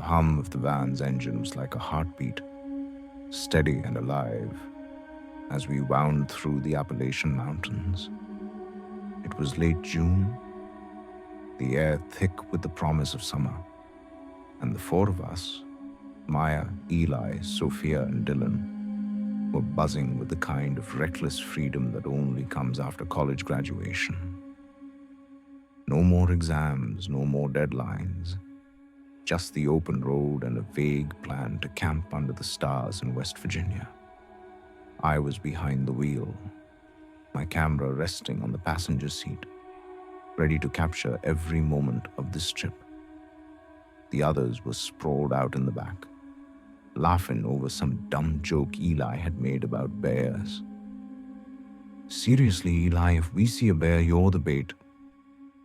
hum of the van's engine was like a heartbeat, steady and alive, as we wound through the Appalachian mountains. It was late June, the air thick with the promise of summer, and the four of us, Maya, Eli, Sophia, and Dylan, were buzzing with the kind of reckless freedom that only comes after college graduation. No more exams, no more deadlines, just the open road and a vague plan to camp under the stars in West Virginia. I was behind the wheel, my camera resting on the passenger seat, ready to capture every moment of this trip. The others were sprawled out in the back, laughing over some dumb joke Eli had made about bears. "Seriously, Eli, if we see a bear, you're the bait,"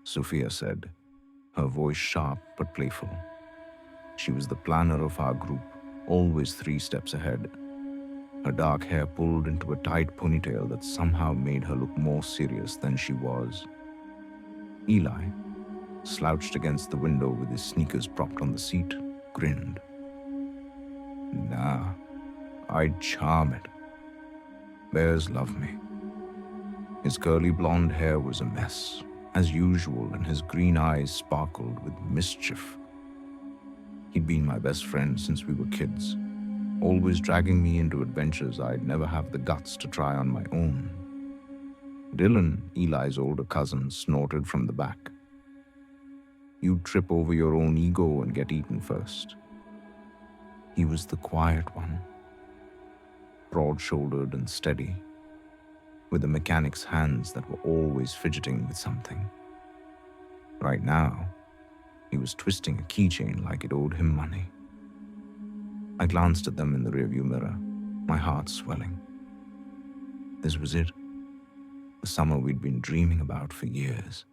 Sophia said, her voice sharp but playful. She was the planner of our group, always 3 steps ahead. Her dark hair pulled into a tight ponytail that somehow made her look more serious than she was. Eli, slouched against the window with his sneakers propped on the seat, grinned. "Nah, I'd charm it. Bears love me." His curly blonde hair was a mess, as usual, and his green eyes sparkled with mischief. He'd been my best friend since we were kids, always dragging me into adventures I'd never have the guts to try on my own. Dylan, Eli's older cousin, snorted from the back. "You'd trip over your own ego and get eaten first." He was the quiet one, broad-shouldered and steady, with the mechanic's hands that were always fidgeting with something. Right now, he was twisting a keychain like it owed him money. I glanced at them in the rearview mirror, my heart swelling. This was it, the summer we'd been dreaming about for years.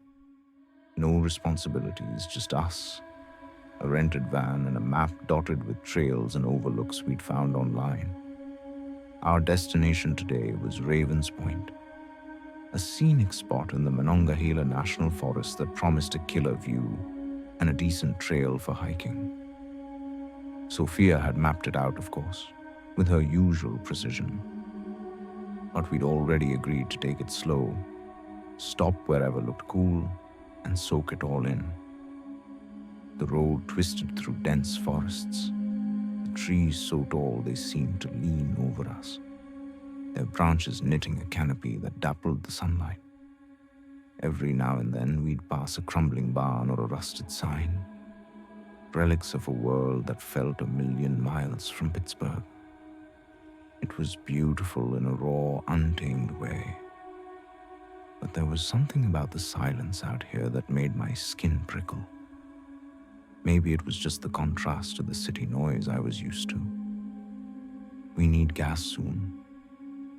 No responsibilities, just us, a rented van and a map dotted with trails and overlooks we'd found online. Our destination today was Ravens Point, a scenic spot in the Monongahela National Forest that promised a killer view and a decent trail for hiking. Sophia had mapped it out, of course, with her usual precision. But we'd already agreed to take it slow, stop wherever looked cool, and soak it all in. The road twisted through dense forests, the trees so tall they seemed to lean over us, their branches knitting a canopy that dappled the sunlight. Every now and then we'd pass a crumbling barn or a rusted sign, relics of a world that felt 1,000,000 miles from Pittsburgh. It was beautiful in a raw, untamed way. But there was something about the silence out here that made my skin prickle. Maybe it was just the contrast to the city noise I was used to. "We need gas soon,"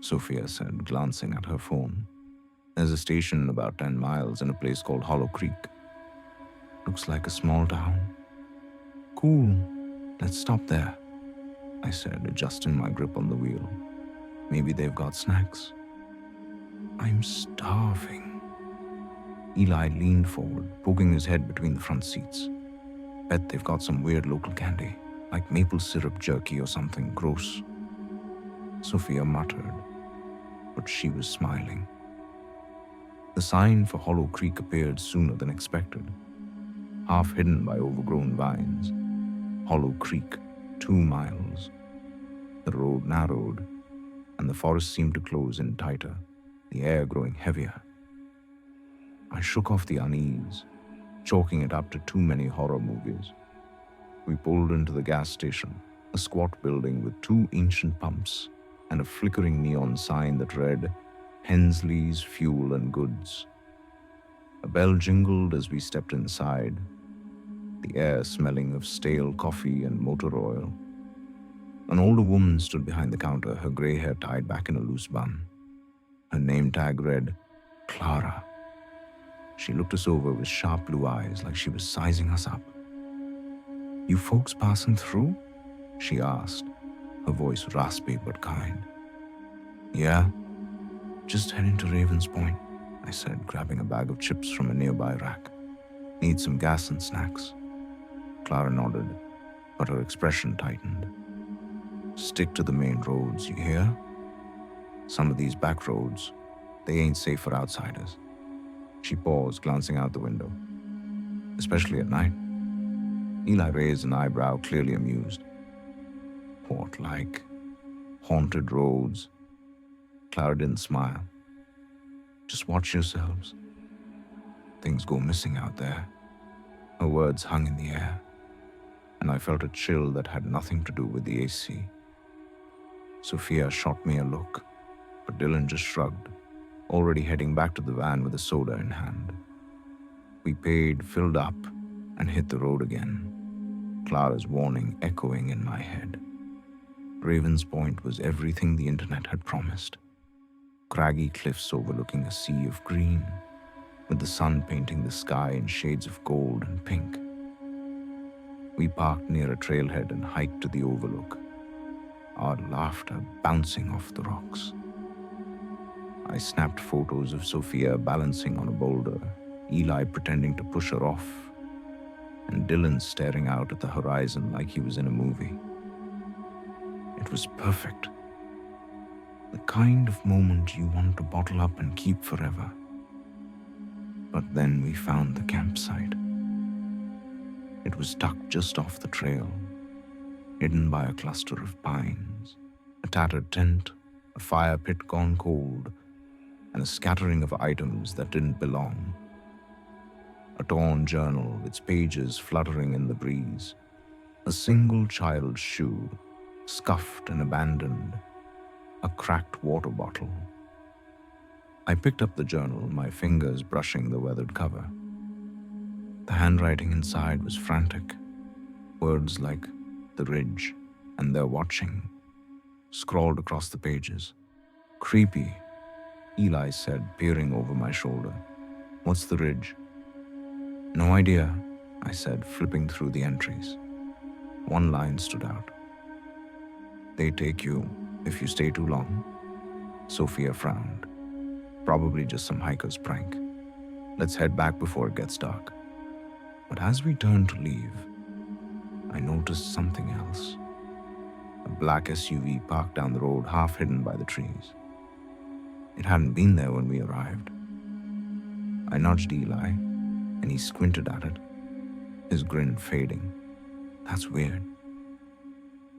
Sophia said, glancing at her phone. "There's a station about 10 miles in a place called Hollow Creek. Looks like a small town." "Cool, let's stop there," I said, adjusting my grip on the wheel. "Maybe they've got snacks." "I'm starving." Eli leaned forward, poking his head between the front seats. "Bet they've got some weird local candy, like maple syrup jerky or something gross." Sophia muttered, but she was smiling. The sign for Hollow Creek appeared sooner than expected, half hidden by overgrown vines. Hollow Creek, 2 miles. The road narrowed, and the forest seemed to close in tighter, the air growing heavier. I shook off the unease, chalking it up to too many horror movies. We pulled into the gas station, a squat building with 2 ancient pumps and a flickering neon sign that read, "Hensley's Fuel and Goods." A bell jingled as we stepped inside, the air smelling of stale coffee and motor oil. An older woman stood behind the counter, her gray hair tied back in a loose bun. Her name tag read, Clara. She looked us over with sharp blue eyes like she was sizing us up. "You folks passing through?" she asked, her voice raspy but kind. "Yeah, just heading to Ravens Point," I said, grabbing a bag of chips from a nearby rack. "Need some gas and snacks." Clara nodded. but her expression tightened. Stick to the main roads, you hear? Some of these back roads, they ain't safe for outsiders. She paused, glancing out the window. Especially at night. Eli raised an eyebrow, clearly amused. What, like haunted roads? Clara didn't smile. Just watch yourselves. Things go missing out there. Her words hung in the air, and I felt a chill that had nothing to do with the AC. Sophia shot me a look, but Dylan just shrugged, already heading back to the van with a soda in hand. We paid, filled up, and hit the road again, Clara's warning echoing in my head. Ravens Point was everything the internet had promised. Craggy cliffs overlooking a sea of green, with the sun painting the sky in shades of gold and pink. We parked near a trailhead and hiked to the overlook, our laughter bouncing off the rocks. I snapped photos of Sophia balancing on a boulder, Eli pretending to push her off, and Dylan staring out at the horizon like he was in a movie. It was perfect. The kind of moment you want to bottle up and keep forever. But then we found the campsite. It was tucked just off the trail, hidden by a cluster of pines, a tattered tent, a fire pit gone cold, and a scattering of items that didn't belong. A torn journal, its pages fluttering in the breeze, a single child's shoe, scuffed and abandoned, a cracked water bottle. I picked up the journal, my fingers brushing the weathered cover. The handwriting inside was frantic. Words like "the ridge" and "they're watching" scrawled across the pages. Creepy, Eli said, peering over my shoulder. What's the ridge? No idea, I said, flipping through the entries. One line stood out. They take you if you stay too long. Sophia frowned. Probably just some hiker's prank. Let's head back before it gets dark. But as we turned to leave, I noticed something else. A black SUV parked down the road, half hidden by the trees. It hadn't been there when we arrived. I nudged Eli, and he squinted at it, his grin fading. That's weird.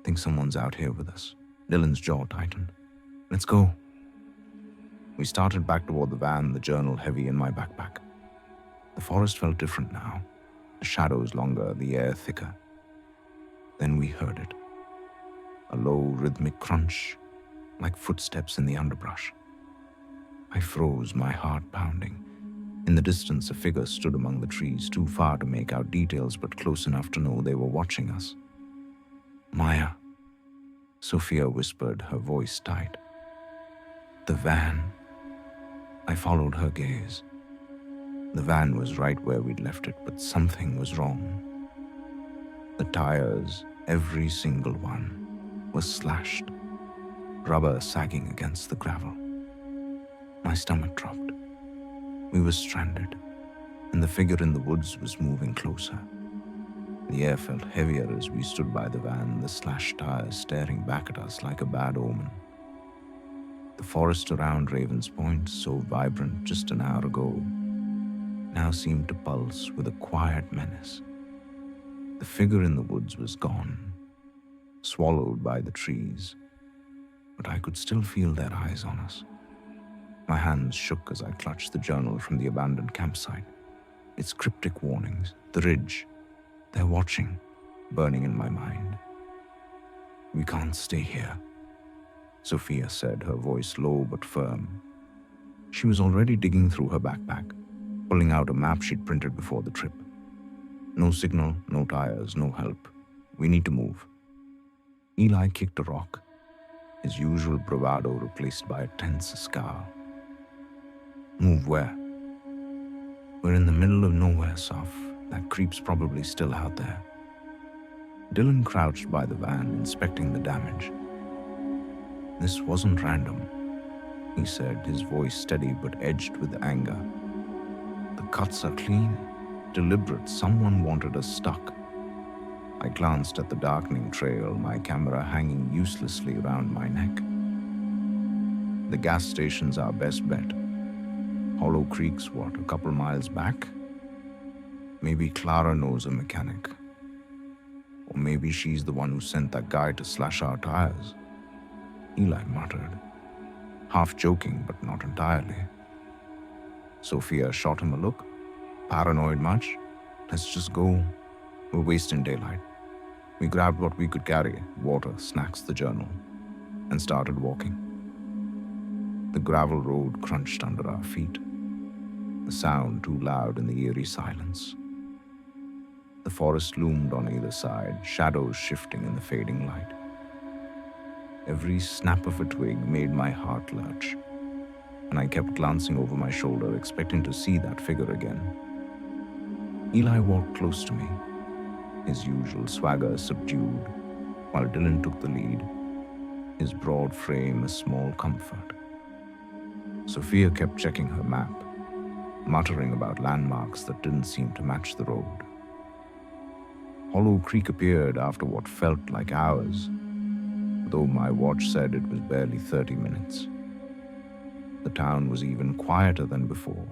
Think someone's out here with us. Dylan's jaw tightened. Let's go. We started back toward the van, the journal heavy in my backpack. The forest felt different now, the shadows longer, the air thicker. Then we heard it. A low, rhythmic crunch, like footsteps in the underbrush. I froze, my heart pounding. In the distance, a figure stood among the trees, too far to make out details, but close enough to know they were watching us. Maya, Sophia whispered, her voice tight. The van. I followed her gaze. The van was right where we'd left it, but something was wrong. The tires, every single one, was slashed, rubber sagging against the gravel. My stomach dropped. We were stranded, and the figure in the woods was moving closer. The air felt heavier as we stood by the van, the slashed tires staring back at us like a bad omen. The forest around Ravens Point, so vibrant just an hour ago, now seemed to pulse with a quiet menace. The figure in the woods was gone, swallowed by the trees, but I could still feel their eyes on us. My hands shook as I clutched the journal from the abandoned campsite. Its cryptic warnings, the ridge, they're watching, burning in my mind. We can't stay here, Sophia said, her voice low but firm. She was already digging through her backpack, pulling out a map she'd printed before the trip. No signal, no tires, no help. We need to move. Eli kicked a rock, his usual bravado replaced by a tense scowl. Move where? We're in the middle of nowhere, Soph. That creep's probably still out there. Dylan crouched by the van, inspecting the damage. This wasn't random, he said, his voice steady but edged with anger. The cuts are clean, deliberate. Someone wanted us stuck. I glanced at the darkening trail, my camera hanging uselessly around my neck. The gas station's our best bet. Hollow Creek's what, a couple miles back? Maybe Clara knows a mechanic. Or maybe she's the one who sent that guy to slash our tires. Eli muttered, half joking but not entirely. Sophia shot him a look. Paranoid much? Let's just go. We're wasting daylight. We grabbed what we could carry, water, snacks, the journal, and started walking. The gravel road crunched under our feet, the sound too loud in the eerie silence. The forest loomed on either side, shadows shifting in the fading light. Every snap of a twig made my heart lurch, and I kept glancing over my shoulder, expecting to see that figure again. Eli walked close to me, his usual swagger subdued, while Dylan took the lead, his broad frame a small comfort. Sophia kept checking her map, muttering about landmarks that didn't seem to match the road. Hollow Creek appeared after what felt like hours, though my watch said it was barely 30 minutes. The town was even quieter than before,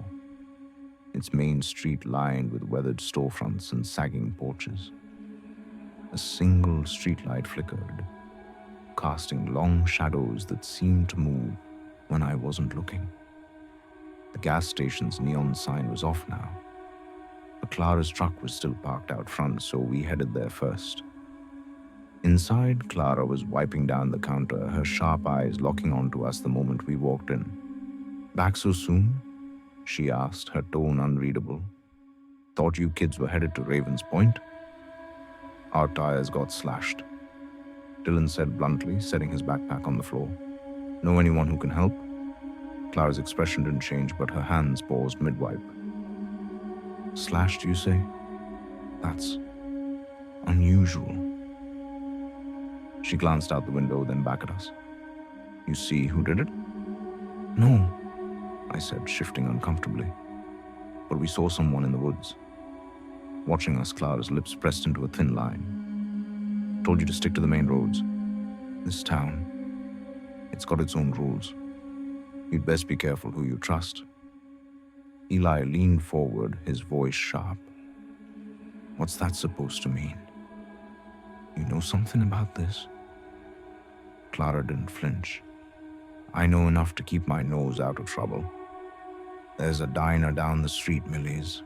its main street lined with weathered storefronts and sagging porches. A single streetlight flickered, casting long shadows that seemed to move when I wasn't looking. The gas station's neon sign was off now, but Clara's truck was still parked out front, so we headed there first. Inside, Clara was wiping down the counter, her sharp eyes locking onto us the moment we walked in. "Back so soon?" she asked, her tone unreadable. "Thought you kids were headed to Raven's Point?" "Our tires got slashed," Dylan said bluntly, setting his backpack on the floor. "Know anyone who can help?" Clara's expression didn't change, but her hands paused mid-wipe. "Slashed, you say? That's unusual." She glanced out the window, then back at us. "You see who did it?" "No," I said, shifting uncomfortably. "But we saw someone in the woods." Watching us, Clara's lips pressed into a thin line. "Told you to stick to the main roads. This town, it's got its own rules. You'd best be careful who you trust." Eli leaned forward, his voice sharp. "What's that supposed to mean? You know something about this?" Clara didn't flinch. "I know enough to keep my nose out of trouble. There's a diner down the street, Millies.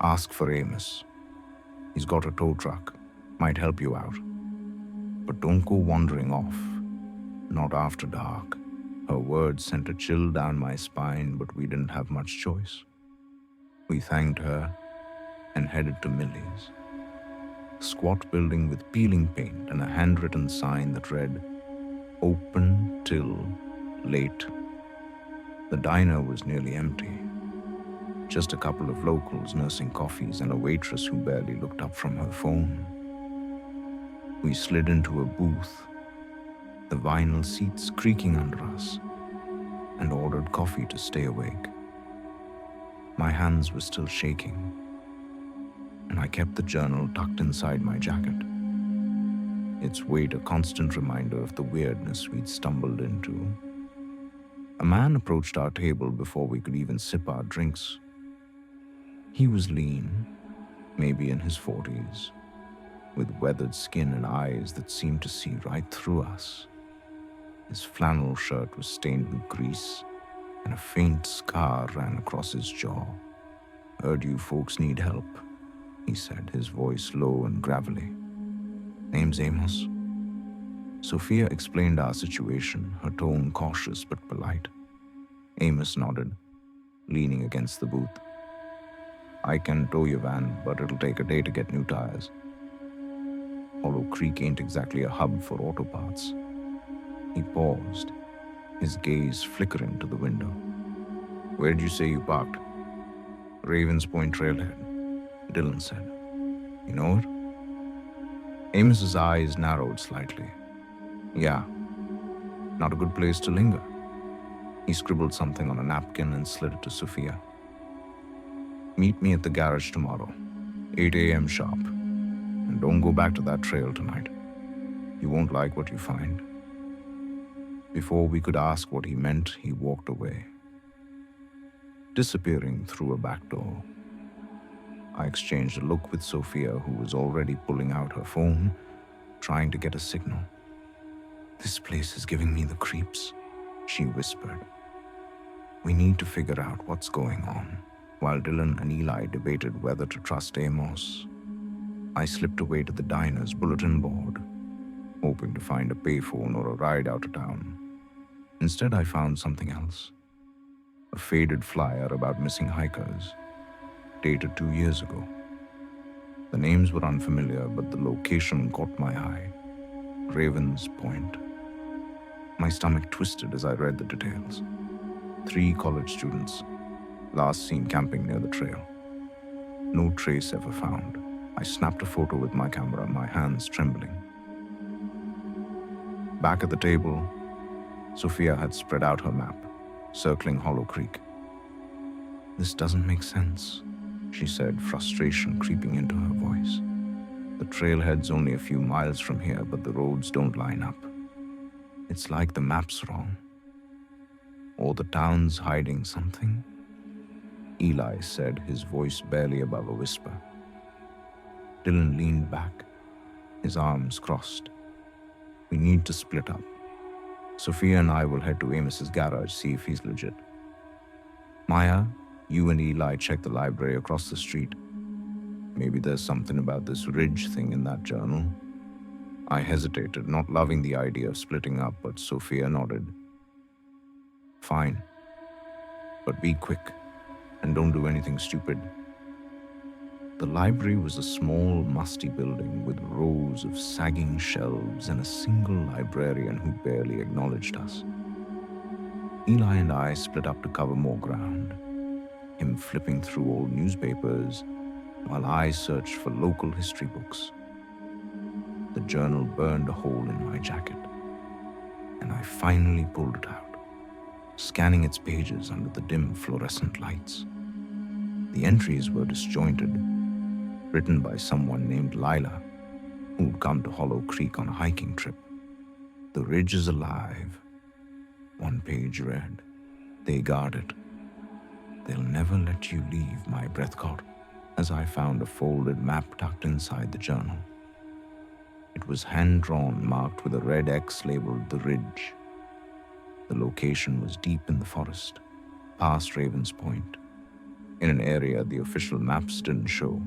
Ask for Amos. He's got a tow truck. Might help you out. But don't go wandering off. Not after dark." Her words sent a chill down my spine, but we didn't have much choice. We thanked her and headed to Millie's. A squat building with peeling paint and a handwritten sign that read, "Open till late." The diner was nearly empty. Just a couple of locals nursing coffees and a waitress who barely looked up from her phone. We slid into a booth, the vinyl seats creaking under us, and ordered coffee to stay awake. My hands were still shaking, and I kept the journal tucked inside my jacket, its weight a constant reminder of the weirdness we'd stumbled into. A man approached our table before we could even sip our drinks. He was lean, maybe in his 40s, with weathered skin and eyes that seemed to see right through us. His flannel shirt was stained with grease, and a faint scar ran across his jaw. "Heard you folks need help," he said, his voice low and gravelly. "Name's Amos." Sophia explained our situation, her tone cautious but polite. Amos nodded, leaning against the booth. "I can tow your van, but it'll take a day to get new tires. Hollow Creek ain't exactly a hub for auto parts." He paused, his gaze flickering to the window. "Where'd you say you parked?" "Raven's Point Trailhead," Dylan said. "You know it?" Amos's eyes narrowed slightly. "Yeah, not a good place to linger." He scribbled something on a napkin and slid it to Sophia. "Meet me at the garage tomorrow, 8 a.m. sharp. And don't go back to that trail tonight. You won't like what you find." Before we could ask what he meant, he walked away, disappearing through a back door. I exchanged a look with Sophia, who was already pulling out her phone, trying to get a signal. "This place is giving me the creeps," she whispered. "We need to figure out what's going on." While Dylan and Eli debated whether to trust Amos, I slipped away to the diner's bulletin board, hoping to find a payphone or a ride out of town. Instead, I found something else. A faded flyer about missing hikers, dated 2 years ago. The names were unfamiliar, but the location caught my eye. Ravens Point. My stomach twisted as I read the details. 3 college students, last seen camping near the trail. No trace ever found. I snapped a photo with my camera, my hands trembling. Back at the table, Sophia had spread out her map, circling Hollow Creek. "This doesn't make sense," she said, frustration creeping into her voice. "The trailhead's only a few miles from here, but the roads don't line up. It's like the map's wrong. Or the town's hiding something," Eli said, his voice barely above a whisper. Dylan leaned back, his arms crossed. "We need to split up. Sophia and I will head to Amos's garage, see if he's legit. Maya, you and Eli check the library across the street. Maybe there's something about this ridge thing in that journal." I hesitated, not loving the idea of splitting up, but Sophia nodded. "Fine. But be quick, and don't do anything stupid." The library was a small, musty building with rows of sagging shelves and a single librarian who barely acknowledged us. Eli and I split up to cover more ground, him flipping through old newspapers while I searched for local history books. The journal burned a hole in my jacket, and I finally pulled it out, scanning its pages under the dim fluorescent lights. The entries were disjointed, written by someone named Lila, who'd come to Hollow Creek on a hiking trip. "The ridge is alive," one page read. "They guard it. They'll never let you leave," my breath caught as I found a folded map tucked inside the journal. It was hand-drawn, marked with a red X labeled The Ridge. The location was deep in the forest, past Ravens Point, in an area the official maps didn't show.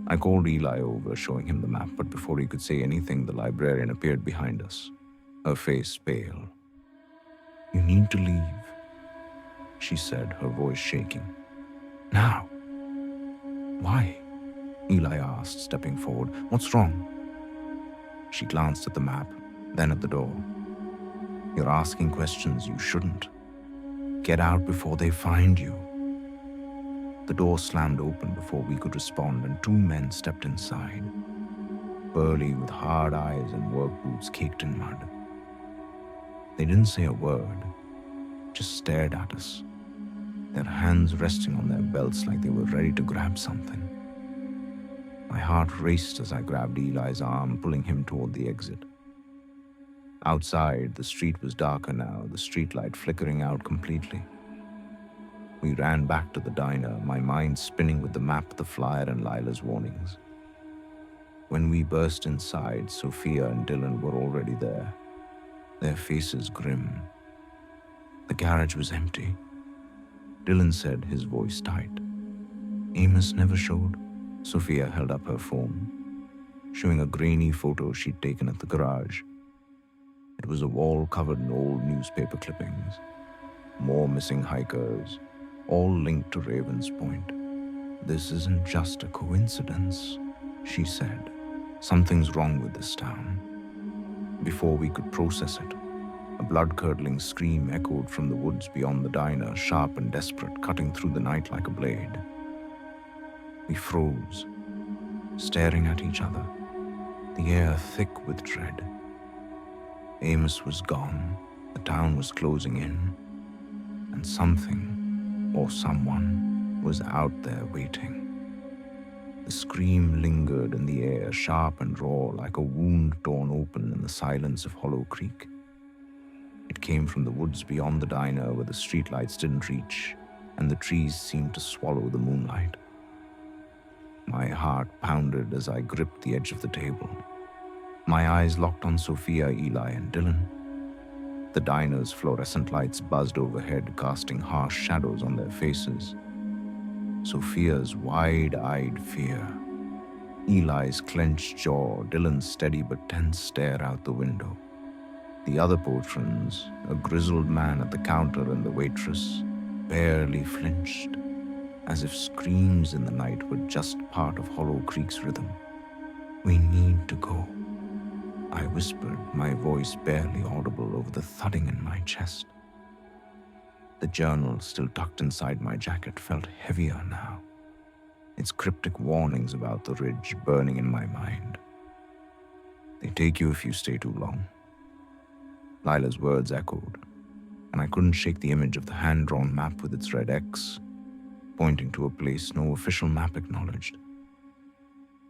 I called Eli over, showing him the map, but before he could say anything, the librarian appeared behind us, her face pale. "You need to leave," she said, her voice shaking. "Now." "Why?" Eli asked, stepping forward. "What's wrong?" She glanced at the map, then at the door. "You're asking questions you shouldn't. Get out before they find you." The door slammed open before we could respond, and 2 men stepped inside, burly with hard eyes and work boots caked in mud. They didn't say a word, just stared at us, their hands resting on their belts like they were ready to grab something. My heart raced as I grabbed Eli's arm, pulling him toward the exit. Outside, the street was darker now, the streetlight flickering out completely. We ran back to the diner, my mind spinning with the map, the flyer, and Lila's warnings. When we burst inside, Sophia and Dylan were already there, their faces grim. The garage was empty. Dylan said, his voice tight. "Amos never showed." Sophia held up her phone, showing a grainy photo she'd taken at the garage. It was a wall covered in old newspaper clippings, more missing hikers, all linked to Ravens Point. "This isn't just a coincidence," she said. "Something's wrong with this town." Before we could process it, a blood-curdling scream echoed from the woods beyond the diner, sharp and desperate, cutting through the night like a blade. We froze, staring at each other, the air thick with dread. Amos was gone, the town was closing in, and something, or someone, was out there waiting. The scream lingered in the air, sharp and raw, like a wound torn open in the silence of Hollow Creek. It came from the woods beyond the diner where the streetlights didn't reach, and the trees seemed to swallow the moonlight. My heart pounded as I gripped the edge of the table. My eyes locked on Sophia, Eli, and Dylan. The diner's fluorescent lights buzzed overhead, casting harsh shadows on their faces. Sophia's wide-eyed fear, Eli's clenched jaw, Dylan's steady but tense stare out the window. The other patrons, a grizzled man at the counter and the waitress, barely flinched, as if screams in the night were just part of Hollow Creek's rhythm. "We need to go," I whispered, my voice barely audible over the thudding in my chest. The journal, still tucked inside my jacket, felt heavier now, its cryptic warnings about the ridge burning in my mind. "They take you if you stay too long." Lila's words echoed, and I couldn't shake the image of the hand-drawn map with its red X, pointing to a place no official map acknowledged.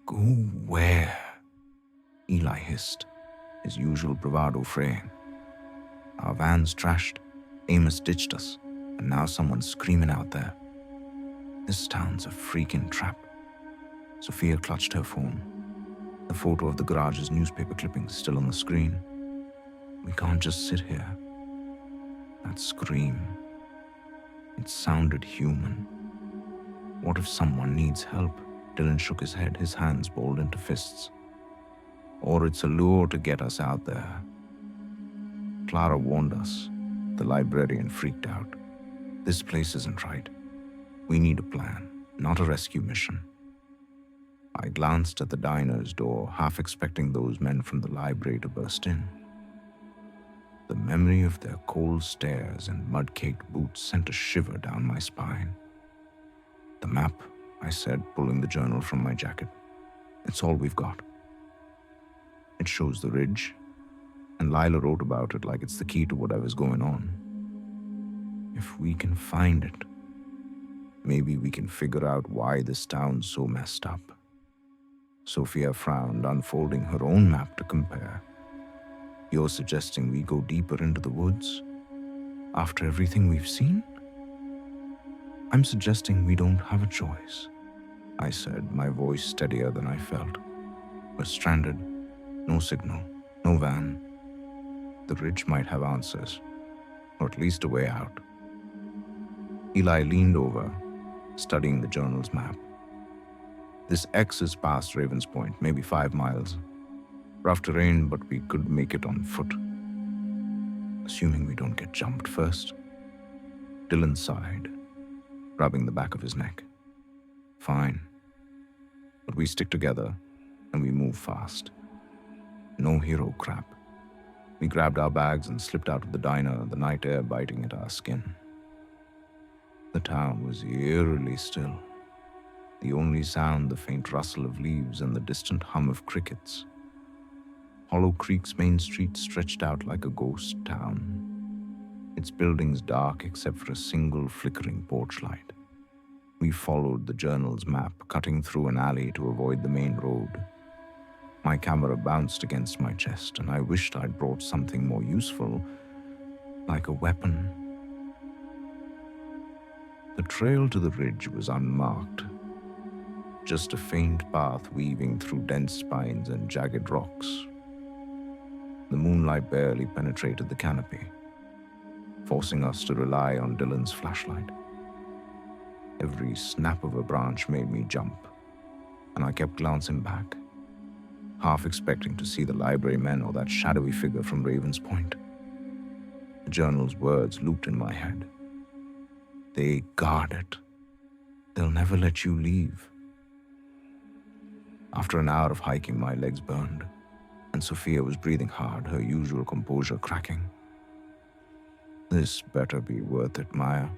"Go where?" Eli hissed, his usual bravado fraying. "Our van's trashed, Amos ditched us, and now someone's screaming out there. This town's a freaking trap." Sophia clutched her phone, the photo of the garage's newspaper clippings still on the screen. "We can't just sit here." That scream, it sounded human. What if someone needs help? Dylan shook his head, his hands balled into fists. "Or it's a lure to get us out there." Clara warned us. The librarian freaked out. "This place isn't right. We need a plan, not a rescue mission." I glanced at the diner's door, half expecting those men from the library to burst in. The memory of their cold stares and mud-caked boots sent a shiver down my spine. "The map," I said, pulling the journal from my jacket. "It's all we've got. It shows the ridge, and Lila wrote about it like it's the key to whatever's going on. If we can find it, maybe we can figure out why this town's so messed up." Sophia frowned, unfolding her own map to compare. "You're suggesting we go deeper into the woods? After everything we've seen?" "I'm suggesting we don't have a choice," I said, my voice steadier than I felt. "We're stranded. No signal. No van. The ridge might have answers, or at least a way out." Eli leaned over, studying the journal's map. "This X is past Ravens Point, maybe 5 miles. Rough terrain, but we could make it on foot. Assuming we don't get jumped first." Dylan sighed, rubbing the back of his neck. "Fine. But we stick together, and we move fast. No hero crap." We grabbed our bags and slipped out of the diner, the night air biting at our skin. The town was eerily still. The only sound, the faint rustle of leaves and the distant hum of crickets. Hollow Creek's main street stretched out like a ghost town, its buildings dark except for a single flickering porch light. We followed the journal's map, cutting through an alley to avoid the main road. My camera bounced against my chest, and I wished I'd brought something more useful, like a weapon. The trail to the ridge was unmarked, just a faint path weaving through dense pines and jagged rocks. The moonlight barely penetrated the canopy, forcing us to rely on Dylan's flashlight. Every snap of a branch made me jump, and I kept glancing back, half expecting to see the library men or that shadowy figure from Ravens Point. The journal's words looped in my head. "They guard it. They'll never let you leave." After an hour of hiking, my legs burned, and Sophia was breathing hard, her usual composure cracking. "This better be worth it, Maya,"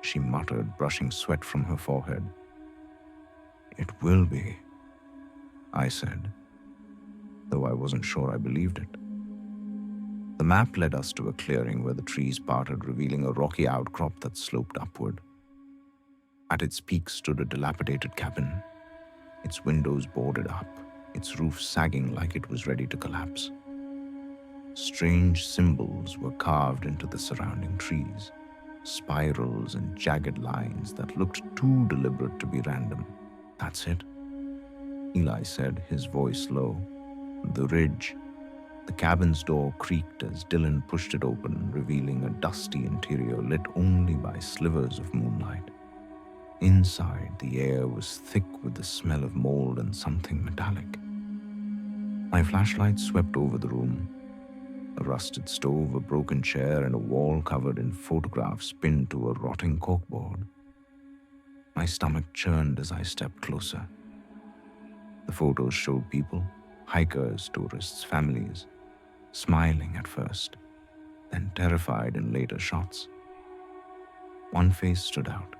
she muttered, brushing sweat from her forehead. "It will be," I said, though I wasn't sure I believed it. The map led us to a clearing where the trees parted, revealing a rocky outcrop that sloped upward. At its peak stood a dilapidated cabin, its windows boarded up, its roof sagging like it was ready to collapse. Strange symbols were carved into the surrounding trees, spirals and jagged lines that looked too deliberate to be random. "That's it," Eli said, his voice low. "The ridge." The cabin's door creaked as Dylan pushed it open, revealing a dusty interior lit only by slivers of moonlight. Inside, the air was thick with the smell of mold and something metallic. My flashlight swept over the room. A rusted stove, a broken chair, and a wall covered in photographs pinned to a rotting corkboard. My stomach churned as I stepped closer. The photos showed people, hikers, tourists, families, smiling at first, then terrified in later shots. One face stood out.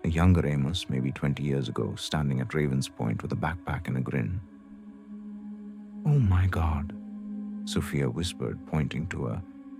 A younger Amos, maybe 20 years ago, standing at Raven's Point with a backpack and a grin. "Oh my God," Sophia whispered, pointing to a